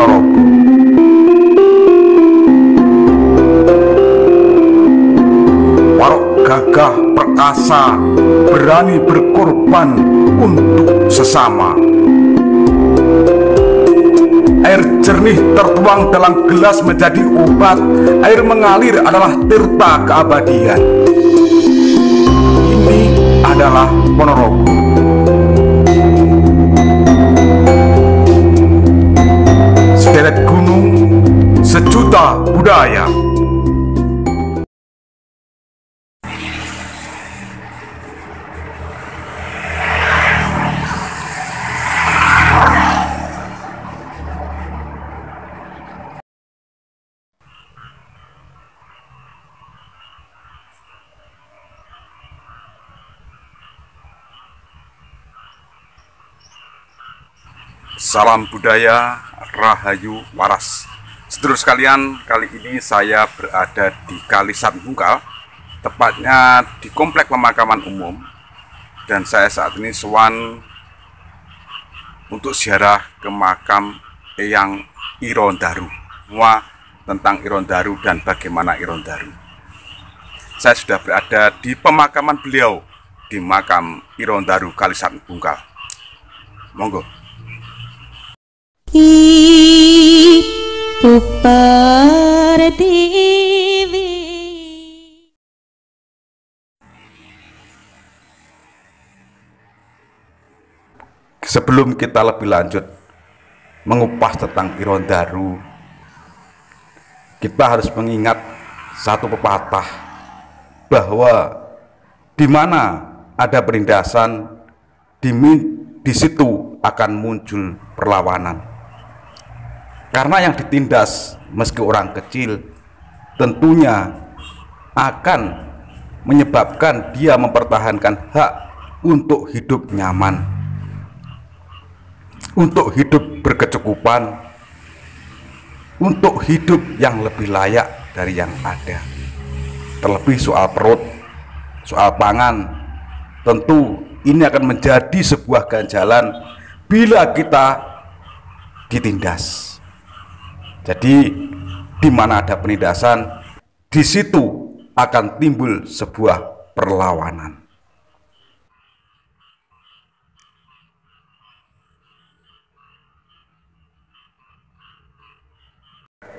Ponorogo. Warok gagah perkasa, berani berkorban untuk sesama. Air jernih tertuang dalam gelas menjadi obat. Air mengalir adalah tirta keabadian. Ini adalah Ponorogo. Sederet gunung, sejuta budaya. Salam budaya, rahayu, waras. Sedulur sekalian, kali ini saya berada di Kalisat Bungkal, tepatnya di Komplek Pemakaman Umum. Dan saya saat ini sowan untuk ziarah ke makam Eyang Irondaru. Semua tentang Irondaru dan bagaimana Irondaru. Saya sudah berada di pemakaman beliau di makam Irondaru Kalisat Bungkal. Monggo. Ibu Pertiwi. Sebelum kita lebih lanjut mengupas tentang Irondaru, kita harus mengingat satu pepatah bahwa di mana ada penindasan, di situ akan muncul perlawanan. Karena yang ditindas meski orang kecil tentunya akan menyebabkan dia mempertahankan hak untuk hidup nyaman, untuk hidup berkecukupan, untuk hidup yang lebih layak dari yang ada. Terlebih soal perut, soal pangan, tentu ini akan menjadi sebuah ganjalan bila kita ditindas. Jadi di mana ada penindasan, di situ akan timbul sebuah perlawanan.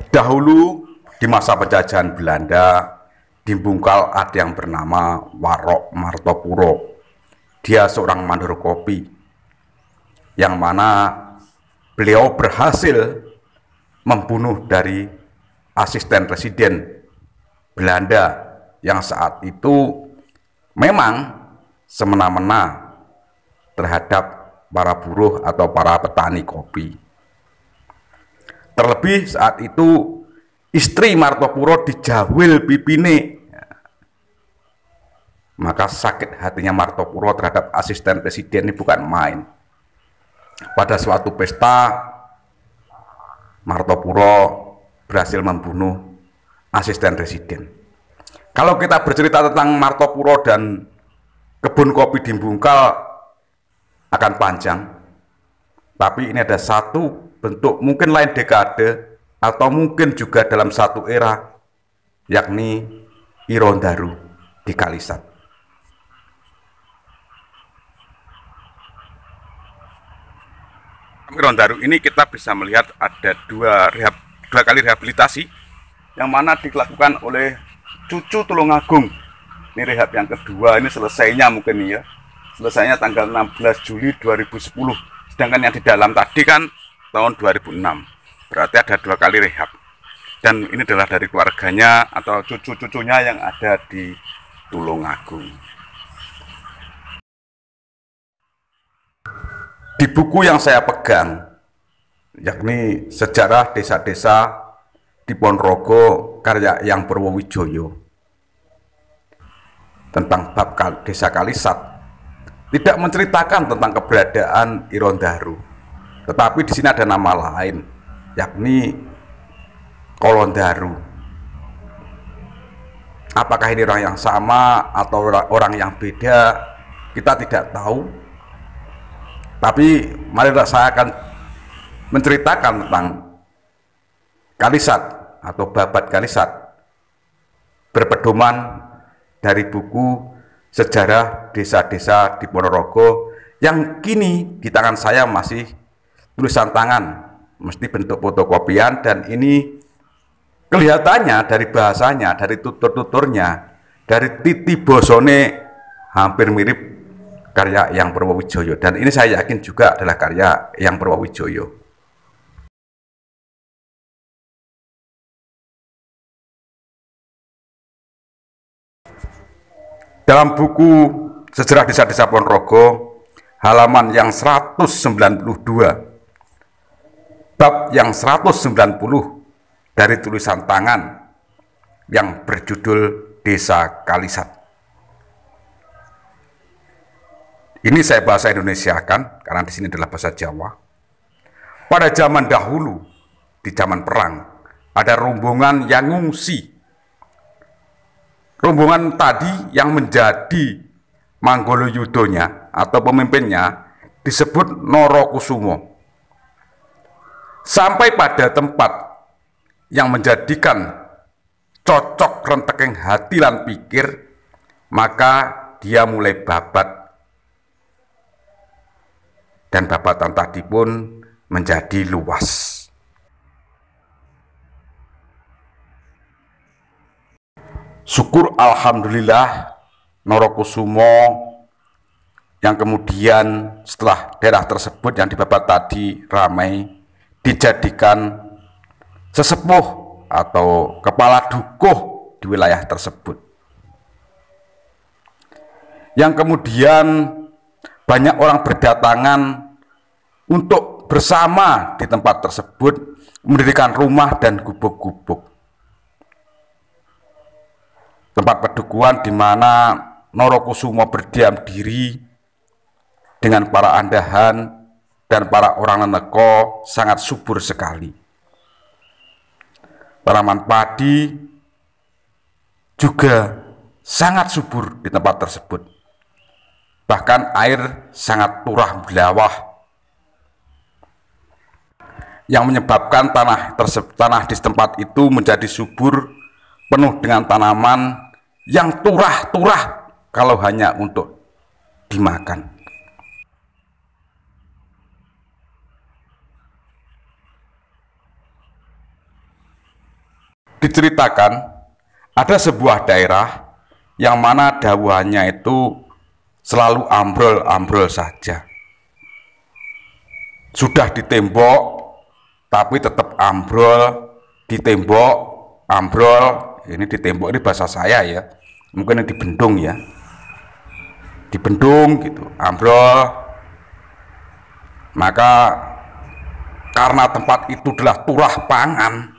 Dahulu di masa penjajahan Belanda, di Bungkal ada yang bernama Warok Martopuro. Dia seorang mandor kopi, yang mana beliau berhasil membunuh dari asisten residen Belanda yang saat itu memang semena-mena terhadap para buruh atau para petani kopi. Terlebih saat itu istri Martopuro dijawil pipine. Maka sakit hatinya Martopuro terhadap asisten presiden ini bukan main. Pada suatu pesta, Martopuro berhasil membunuh asisten presiden. Kalau kita bercerita tentang Martopuro dan kebun kopi di Bungkal akan panjang. Tapi ini ada satu bentuk mungkin lain dekade atau mungkin juga dalam satu era, yakni Irondaru di Kalisat. Irondaru ini kita bisa melihat ada dua kali rehabilitasi yang mana dilakukan oleh cucu Tulungagung. Ini rehab yang kedua, ini selesainya mungkin ya. Selesainya tanggal 16 Juli 2010. Sedangkan yang di dalam tadi kan tahun 2006. Berarti ada dua kali rehab. Dan ini adalah dari keluarganya atau cucu-cucunya yang ada di Tulungagung. Di buku yang saya pegang, yakni Sejarah Desa-Desa di Ponorogo karya Eyang Purwowijoyo, tentang bab desa Kalisat, tidak menceritakan tentang keberadaan Irondaru, tetapi di sini ada nama lain, yakni Kolondaru. Apakah ini orang yang sama atau orang yang beda, kita tidak tahu. Tapi marilah saya akan menceritakan tentang Kalisat atau Babat Kalisat, berpedoman dari buku Sejarah Desa-Desa di Ponorogo yang kini di tangan saya masih tulisan tangan, mesti bentuk fotokopian, dan ini kelihatannya dari bahasanya, dari tutur-tuturnya, dari titi bosone hampir mirip karya Eyang Purwowijoyo, dan ini saya yakin juga adalah karya Eyang Purwowijoyo. Dalam buku Sejarah Desa-Desa Ponorogo, halaman yang 192, bab yang 190 dari tulisan tangan yang berjudul Desa Kalisat. Ini saya bahasa Indonesiakan karena di sini adalah bahasa Jawa. Pada zaman dahulu, di zaman perang, ada rombongan yang ngungsi. Rombongan tadi yang menjadi Manggolojudhonya atau pemimpinnya disebut Norokusumo. Sampai pada tempat yang menjadikan cocok rentekeng hati lan pikir, maka dia mulai babat, dan babatan tadi pun menjadi luas. Syukur alhamdulillah, Norokusumo yang kemudian setelah daerah tersebut yang dibabat tadi ramai, dijadikan sesepuh atau kepala dukuh di wilayah tersebut, yang kemudian banyak orang berdatangan untuk bersama di tempat tersebut mendirikan rumah dan gubuk-gubuk, tempat pedukuhan di mana Norokusumo berdiam diri dengan para andahan dan para orang Neneko sangat subur sekali. Tanaman padi juga sangat subur di tempat tersebut. Bahkan air sangat turah belawah, yang menyebabkan tanah di tempat itu menjadi subur, penuh dengan tanaman yang turah-turah kalau hanya untuk dimakan. Diceritakan ada sebuah daerah yang mana dawahannya itu selalu ambrol-ambrol saja. Sudah ditembok tapi tetap ambrol, ditembok, ambrol. Ini ditembok, ini bahasa saya ya, mungkin di bendung ya, di bendung gitu, ambrol. Maka karena tempat itu adalah turah pangan,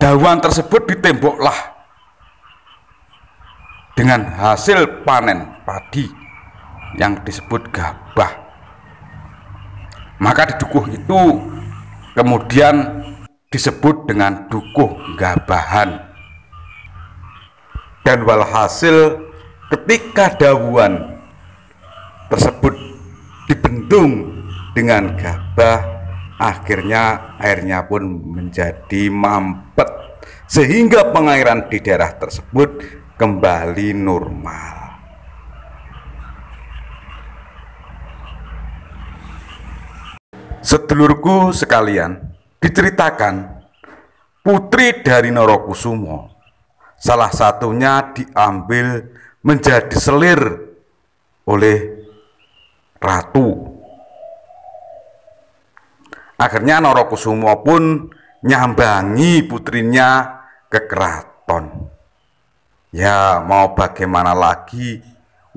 dawan tersebut ditemboklah dengan hasil panen padi yang disebut gabah. Maka di dukuh itu kemudian disebut dengan dukuh gabahan. Dan walhasil ketika dawan tersebut dibendung dengan gabah, akhirnya airnya pun menjadi mampet, sehingga pengairan di daerah tersebut kembali normal. Sedulurku sekalian, diceritakan putri dari Norokusumo salah satunya diambil menjadi selir oleh ratu. Akhirnya Norokusumo pun nyambangi putrinya ke keraton. Ya mau bagaimana lagi,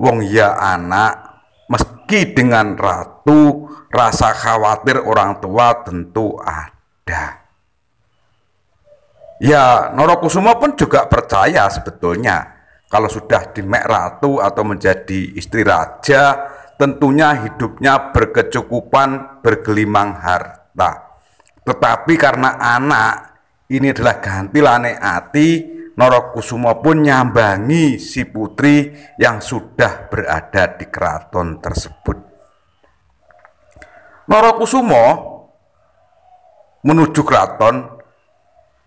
wong ya anak, meski dengan ratu rasa khawatir orang tua tentu ada. Ya Norokusumo pun juga percaya sebetulnya kalau sudah dimek ratu atau menjadi istri raja, tentunya hidupnya berkecukupan, bergelimang harta. Tetapi karena anak ini adalah gantilane ati, Norokusumo pun nyambangi si putri yang sudah berada di keraton tersebut. Norokusumo menuju keraton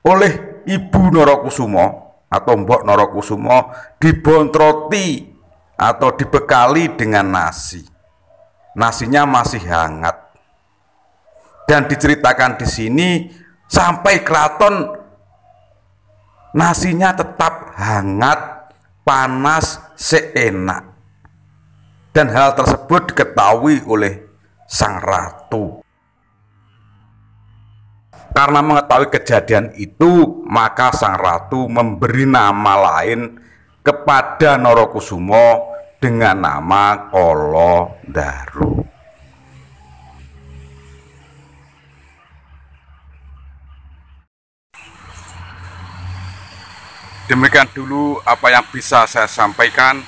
oleh Ibu Norokusumo atau Mbok Norokusumo dibontroti atau dibekali dengan nasi. Nasinya masih hangat. Dan diceritakan di sini sampai keraton nasinya tetap hangat, panas, seenak. Dan hal tersebut diketahui oleh sang ratu. Karena mengetahui kejadian itu, maka sang ratu memberi nama lain kepada Norokusumo dengan nama Kolodaru. Demikian dulu apa yang bisa saya sampaikan.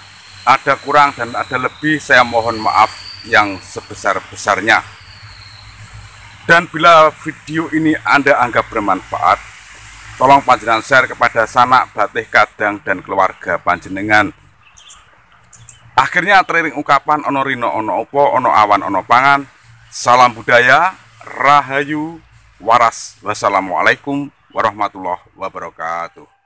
Ada kurang dan ada lebih, saya mohon maaf yang sebesar-besarnya. Dan bila video ini Anda anggap bermanfaat, tolong panjenengan share kepada sanak, batih, kadang, dan keluarga panjenengan. Akhirnya teriring ungkapan ono rino ono opo, ono awan ono pangan. Salam budaya, rahayu, waras. Wassalamualaikum warahmatullahi wabarakatuh.